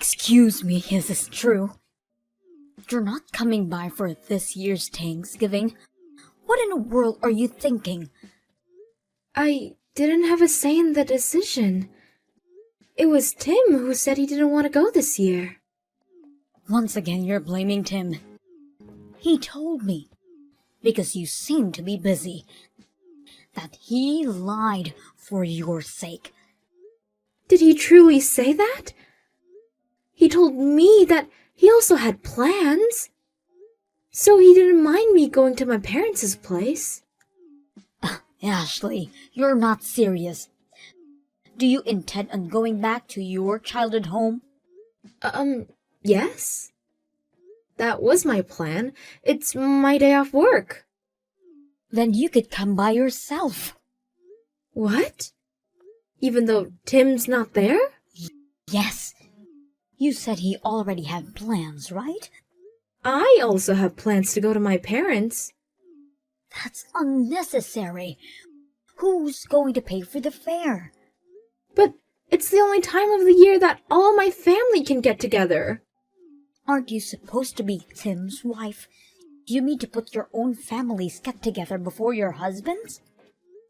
Excuse me, is this true? You're not coming by for this year's Thanksgiving. What in the world are you thinking? I didn't have a say in the decision. It was Tim who said he didn't want to go this year. Once again, you're blaming Tim. He told me, because you seem to be busy, that he lied for your sake. Did he truly say that? He told me that he also had plans. So he didn't mind me going to my parents' place. Ashley, you're not serious. Do you intend on going back to your childhood home? Yes. That was my plan. It's my day off work. Then you could come by yourself. What? Even though Tim's not there? Yes. You said he already had plans, right? I also have plans to go to my parents. That's unnecessary. Who's going to pay for the fare? But it's the only time of the year that all my family can get together. Aren't you supposed to be Tim's wife? You mean to put your own family's get together before your husband's?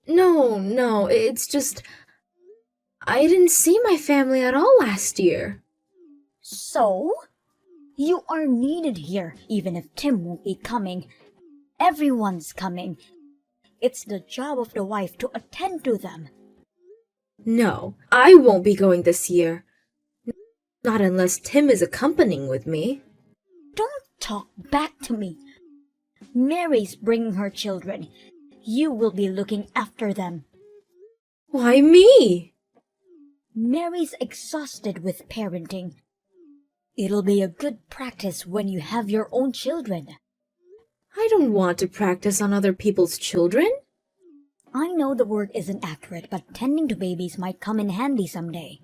No, it's just... I didn't see my family at all last year. So? You are needed here, even if Tim won't be coming. Everyone's coming. It's the job of the wife to attend to them. No, I won't be going this year. Not unless Tim is accompanying with me. Don't talk back to me. Mary's bringing her children. You will be looking after them. Why me? Mary's exhausted with parenting. It'll be a good practice when you have your own children. I don't want to practice on other people's children. I know the word isn't accurate, but tending to babies might come in handy someday.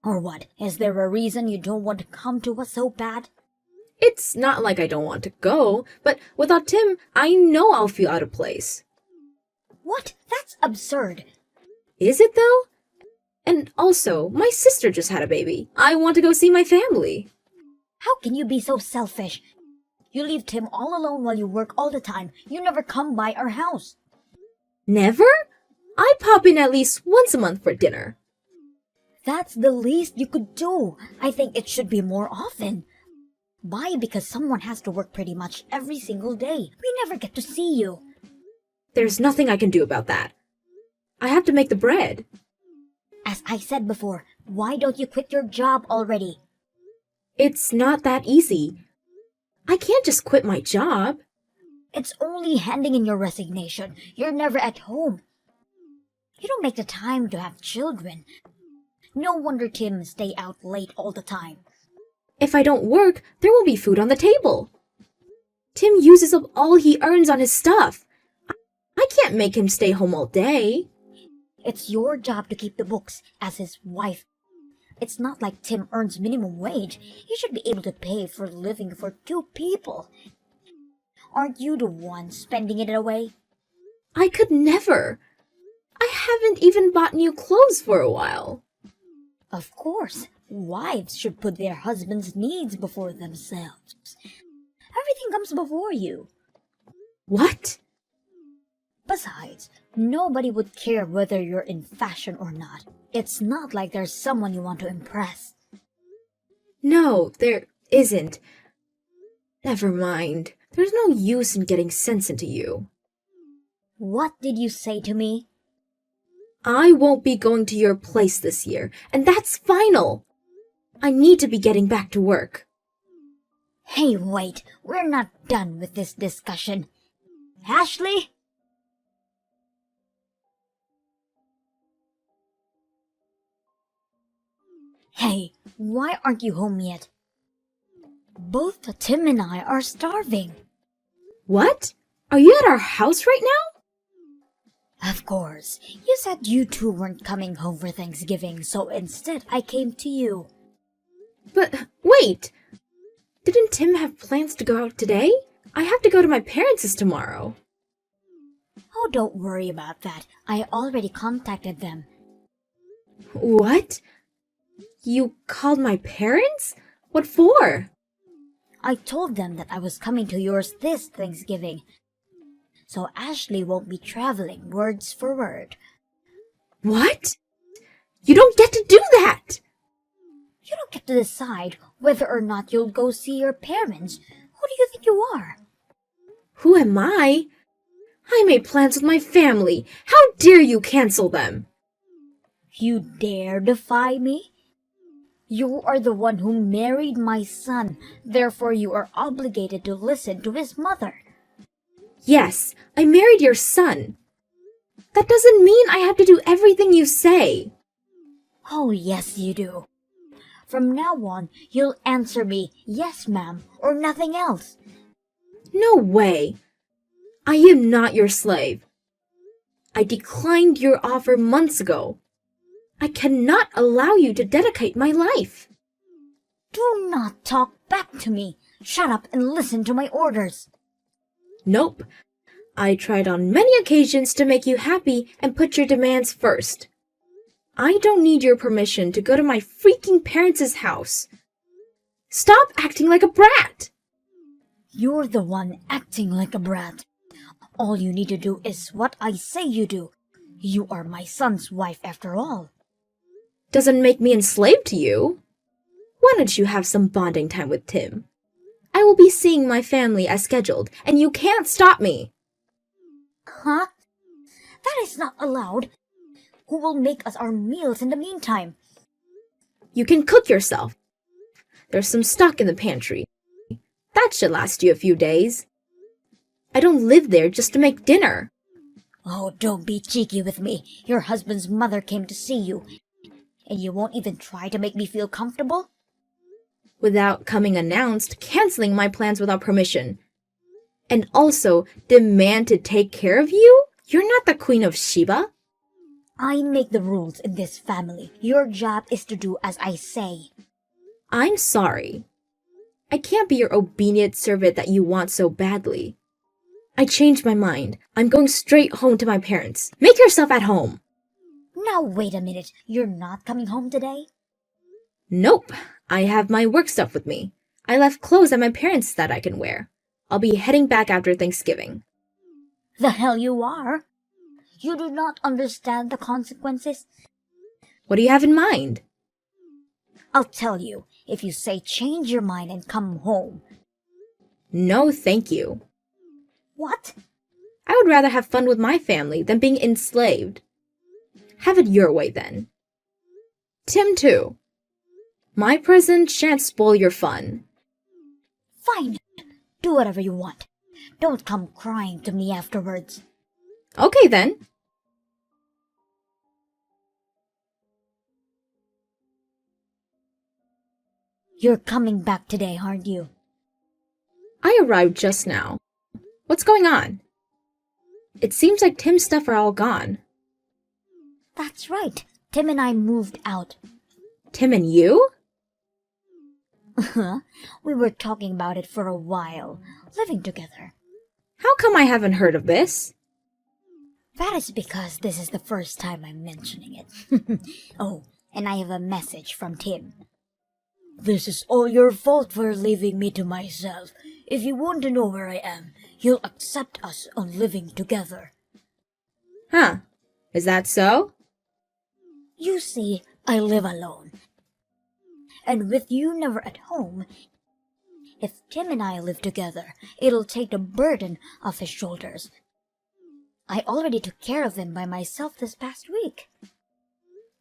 Or what? Is there a reason you don't want to come to us so bad? It's not like I don't want to go, but without Tim, I know I'll feel out of place. What? That's absurd. Is it though? And also, my sister just had a baby. I want to go see my family. How can you be so selfish? You leave Tim all alone while you work all the time. You never come by our house. Never? I pop in at least once a month for dinner. That's the least you could do. I think it should be more often. Why? Because someone has to work pretty much every single day. We never get to see you. There's nothing I can do about that. I have to make the bread. As I said before, why don't you quit your job already? It's not that easy. I can't just quit my job. It's only handing in your resignation. You're never at home. You don't make the time to have children. No wonder Tim stay out late all the time. If I don't work, there won't be food on the table. Tim uses up all he earns on his stuff. I can't make him stay home all day. It's your job to keep the books as his wife. It's not like Tim earns minimum wage. He should be able to pay for living for two people. Aren't you the one spending it away? I could never. I haven't even bought new clothes for a while. Of course, wives should put their husbands' needs before themselves. Everything comes before you. What? Besides, nobody would care whether you're in fashion or not. It's not like there's someone you want to impress. No, there isn't. Never mind. There's no use in getting sense into you. What did you say to me? I won't be going to your place this year, and that's final. I need to be getting back to work. Hey, wait. We're not done with this discussion. Ashley? Hey, why aren't you home yet? Both Tim and I are starving. What? Are you at our house right now? Of course. You said you two weren't coming home for Thanksgiving, so instead I came to you. But wait! Didn't Tim have plans to go out today? I have to go to my parents' tomorrow. Oh, don't worry about that. I already contacted them. What? You called my parents? What for? I told them that I was coming to yours this Thanksgiving, so Ashley won't be traveling words for word. What? You don't get to do that! You don't get to decide whether or not you'll go see your parents. Who do you think you are? Who am I? I made plans with my family. How dare you cancel them? You dare defy me? You are the one who married my son, therefore you are obligated to listen to his mother. Yes, I married your son. That doesn't mean I have to do everything you say. Oh, yes, you do. From now on, you'll answer me, yes, ma'am, or nothing else. No way. I am not your slave. I declined your offer months ago. I cannot allow you to dedicate my life. Do not talk back to me. Shut up and listen to my orders. Nope. I tried on many occasions to make you happy and put your demands first. I don't need your permission to go to my freaking parents' house. Stop acting like a brat. You're the one acting like a brat. All you need to do is what I say you do. You are my son's wife after all. Doesn't make me enslaved to you. Why don't you have some bonding time with Tim? I will be seeing my family as scheduled, and you can't stop me. Huh? That is not allowed. Who will make us our meals in the meantime? You can cook yourself. There's some stock in the pantry. That should last you a few days. I don't live there just to make dinner. Oh, don't be cheeky with me. Your husband's mother came to see you, and you won't even try to make me feel comfortable? Without coming announced, canceling my plans without permission. And also demand to take care of you? You're not the Queen of Sheba. I make the rules in this family. Your job is to do as I say. I'm sorry. I can't be your obedient servant that you want so badly. I changed my mind. I'm going straight home to my parents. Make yourself at home. Now wait a minute. You're not coming home today? Nope. I have my work stuff with me. I left clothes at my parents' that I can wear. I'll be heading back after Thanksgiving. The hell you are. You do not understand the consequences. What do you have in mind? I'll tell you if you say change your mind and come home. No, thank you. What? I would rather have fun with my family than being enslaved. Have it your way, then. Tim, too. My present shan't spoil your fun. Fine. Do whatever you want. Don't come crying to me afterwards. Okay, then. You're coming back today, aren't you? I arrived just now. What's going on? It seems like Tim's stuff are all gone. That's right. Tim and I moved out. Tim and you? We were talking about it for a while, living together. How come I haven't heard of this? That is because this is the first time I'm mentioning it. Oh, and I have a message from Tim. This is all your fault for leaving me to myself. If you want to know where I am, you'll accept us on living together. Huh. Is that so? You see, I live alone. And with you never at home, if Tim and I live together, it'll take the burden off his shoulders. I already took care of them by myself this past week.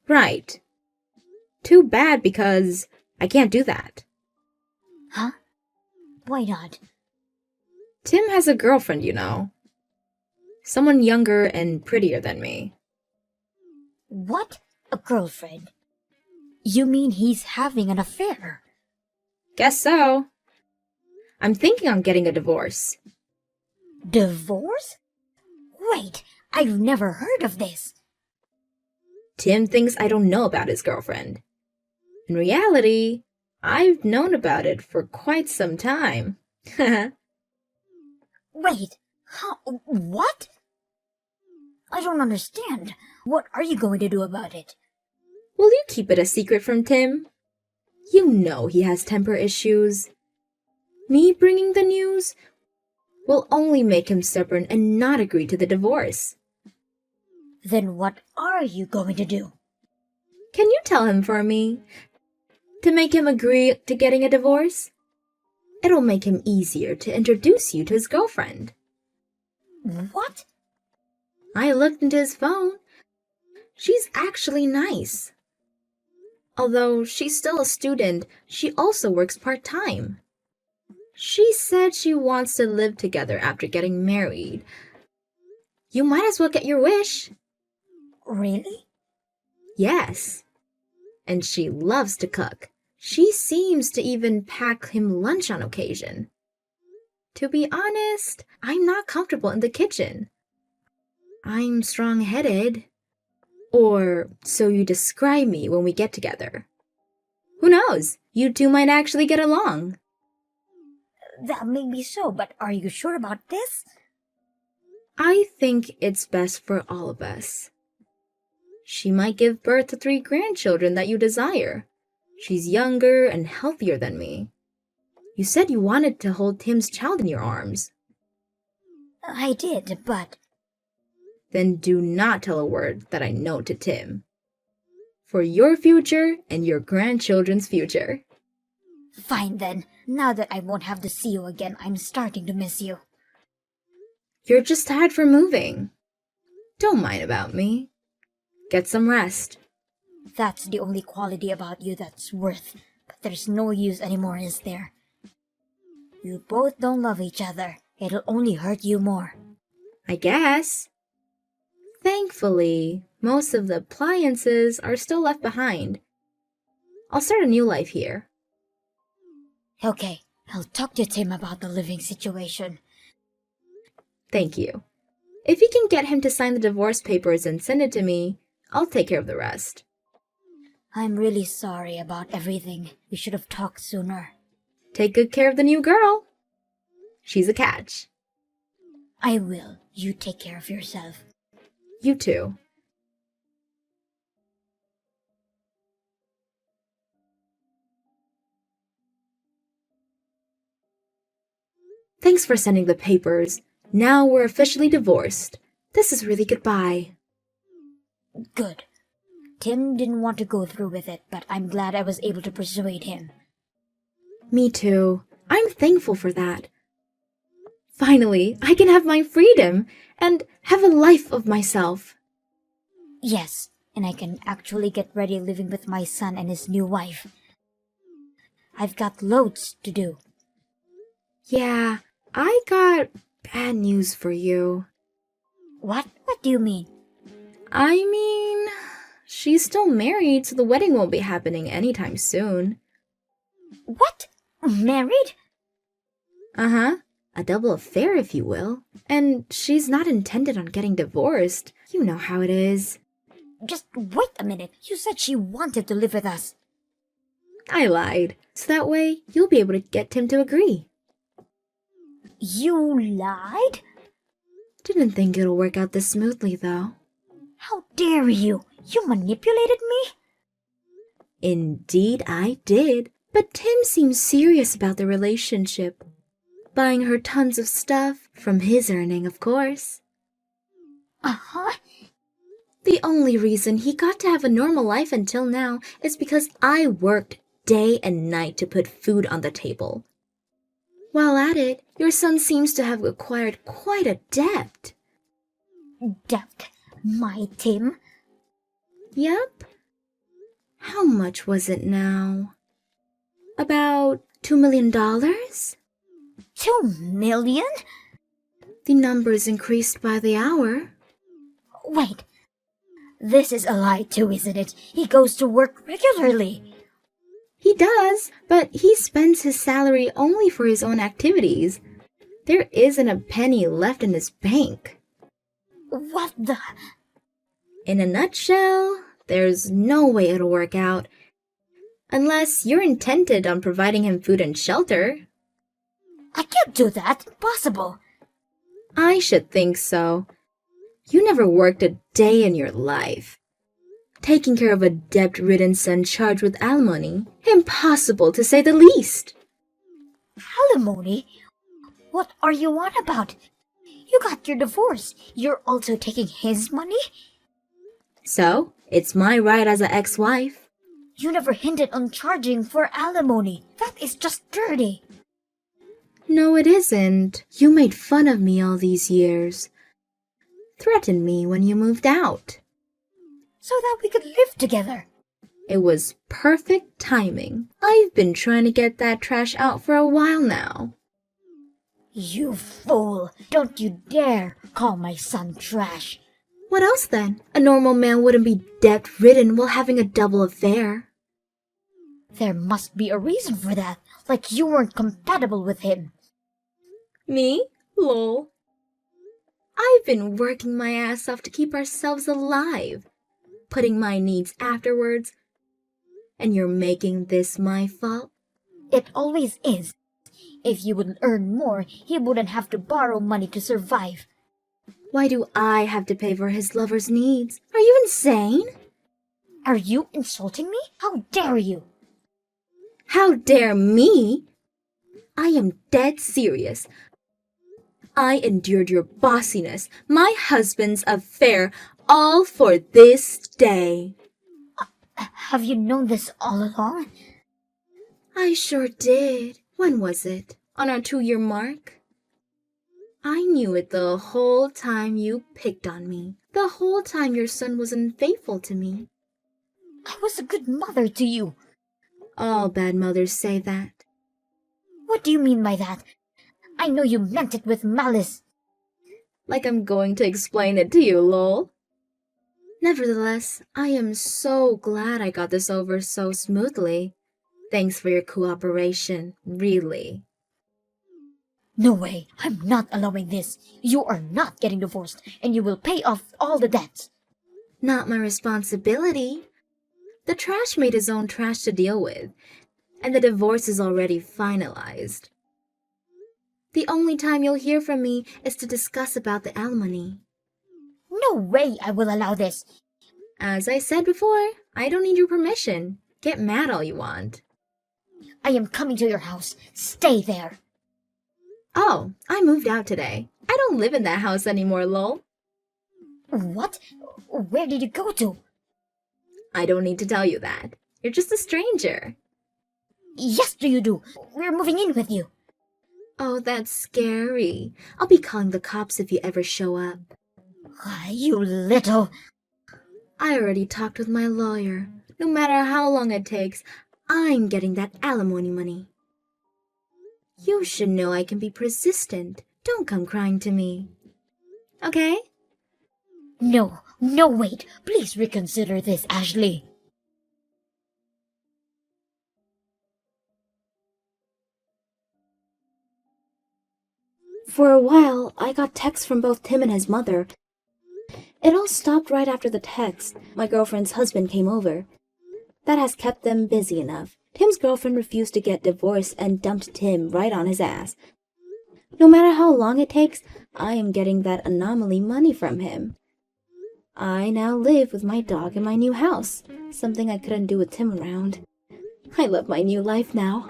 Right. Too bad because I can't do that. Huh? Why not? Tim has a girlfriend, you know. Someone younger and prettier than me. What? A girlfriend? You mean he's having an affair? Guess so. I'm thinking on getting a divorce. Divorce? Wait, I've never heard of this. Tim thinks I don't know about his girlfriend. In reality, I've known about it for quite some time. Wait, how? What? I don't understand. What are you going to do about it? Will you keep it a secret from Tim? You know he has temper issues. Me bringing the news will only make him stubborn and not agree to the divorce. Then what are you going to do? Can you tell him for me? To make him agree to getting a divorce? It'll make him easier to introduce you to his girlfriend. What? I looked into his phone. She's actually nice. Although she's still a student, she also works part-time. She said she wants to live together after getting married. You might as well get your wish. Really? Yes. And she loves to cook. She seems to even pack him lunch on occasion. To be honest, I'm not comfortable in the kitchen. I'm strong-headed. Or so you describe me when we get together. Who knows? You two might actually get along. That may be so, but are you sure about this? I think it's best for all of us. She might give birth to 3 grandchildren that you desire. She's younger and healthier than me. You said you wanted to hold Tim's child in your arms. I did, but... Then do not tell a word that I know to Tim. For your future and your grandchildren's future. Fine then. Now that I won't have to see you again, I'm starting to miss you. You're just tired from moving. Don't mind about me. Get some rest. That's the only quality about you that's worth. But there's no use anymore, is there? You both don't love each other. It'll only hurt you more. I guess. Thankfully, most of the appliances are still left behind. I'll start a new life here. Okay, I'll talk to Tim about the living situation. Thank you. If you can get him to sign the divorce papers and send it to me, I'll take care of the rest. I'm really sorry about everything. We should have talked sooner. Take good care of the new girl. She's a catch. I will. You take care of yourself. You too. Thanks for sending the papers. Now we're officially divorced. This is really goodbye. Good. Tim didn't want to go through with it, but I'm glad I was able to persuade him. Me too. I'm thankful for that. Finally, I can have my freedom and have a life of myself. Yes, and I can actually get ready living with my son and his new wife. I've got loads to do. Yeah, I got bad news for you. What? What do you mean? I mean, she's still married, so the wedding won't be happening anytime soon. What? Married? Uh-huh. A double affair, if you will. And she's not intended on getting divorced. You know how it is. Just wait a minute. You said she wanted to live with us. I lied. So that way, you'll be able to get Tim to agree. You lied? Didn't think it'll work out this smoothly, though. How dare you? You manipulated me? Indeed, I did. But Tim seems serious about the relationship. Buying her tons of stuff, from his earning, of course. Uh-huh. The only reason he got to have a normal life until now is because I worked day and night to put food on the table. While at it, your son seems to have acquired quite a debt. Debt? My Tim? Yep. How much was it now? About $2 million? 2 million? The numbers increased by the hour. Wait. This is a lie too, isn't it? He goes to work regularly. He does, but he spends his salary only for his own activities. There isn't a penny left in his bank. What the... In a nutshell, there's no way it'll work out. Unless you're intended on providing him food and shelter. I can't do that. Impossible. I should think so. You never worked a day in your life. taking care of a debt-ridden son charged with alimony. Impossible, to say the least. Alimony? What are you on about? You got your divorce. You're also taking his money? So, it's my right as an ex-wife. You never hinted on charging for alimony. That is just dirty. No, it isn't. You made fun of me all these years. Threatened me when you moved out. So that we could live together. It was perfect timing. I've been trying to get that trash out for a while now. You fool! Don't you dare call my son trash. What else then? A normal man wouldn't be debt-ridden while having a double affair. There must be a reason for that, like you weren't compatible with him. Me? Lol. I've been working my ass off to keep ourselves alive, putting my needs afterwards, and you're making this my fault? It always is. If you would earn more, he wouldn't have to borrow money to survive. Why do I have to pay for his lover's needs? Are you insane? Are you insulting me? How dare you? How dare me? I am dead serious. I endured your bossiness, my husband's affair, all for this day. Have you known this all along? I sure did. When was it? On our 2-year mark? I knew it the whole time you picked on me. The whole time your son was unfaithful to me. I was a good mother to you. All bad mothers say that. What do you mean by that? I know you meant it with malice. Like I'm going to explain it to you, lol. Nevertheless, I am so glad I got this over so smoothly. Thanks for your cooperation, really. No way, I'm not allowing this. You are not getting divorced, and you will pay off all the debts. Not my responsibility. The trash made his own trash to deal with, and the divorce is already finalized. The only time you'll hear from me is to discuss about the alimony. No way I will allow this. As I said before, I don't need your permission. Get mad all you want. I am coming to your house. Stay there. Oh, I moved out today. I don't live in that house anymore, lol. What? Where did you go to? I don't need to tell you that. You're just a stranger. Yes, you do. We're moving in with you. Oh, that's scary. I'll be calling the cops if you ever show up. You little... I already talked with my lawyer. No matter how long it takes, I'm getting that alimony money. You should know I can be persistent. Don't come crying to me. Okay? No, wait. Please reconsider this, Ashley. For a while, I got texts from both Tim and his mother. It all stopped right after the text. My girlfriend's husband came over. That has kept them busy enough. Tim's girlfriend refused to get divorced and dumped Tim right on his ass. No matter how long it takes, I am getting that anomaly money from him. I now live with my dog in my new house, something I couldn't do with Tim around. I love my new life now.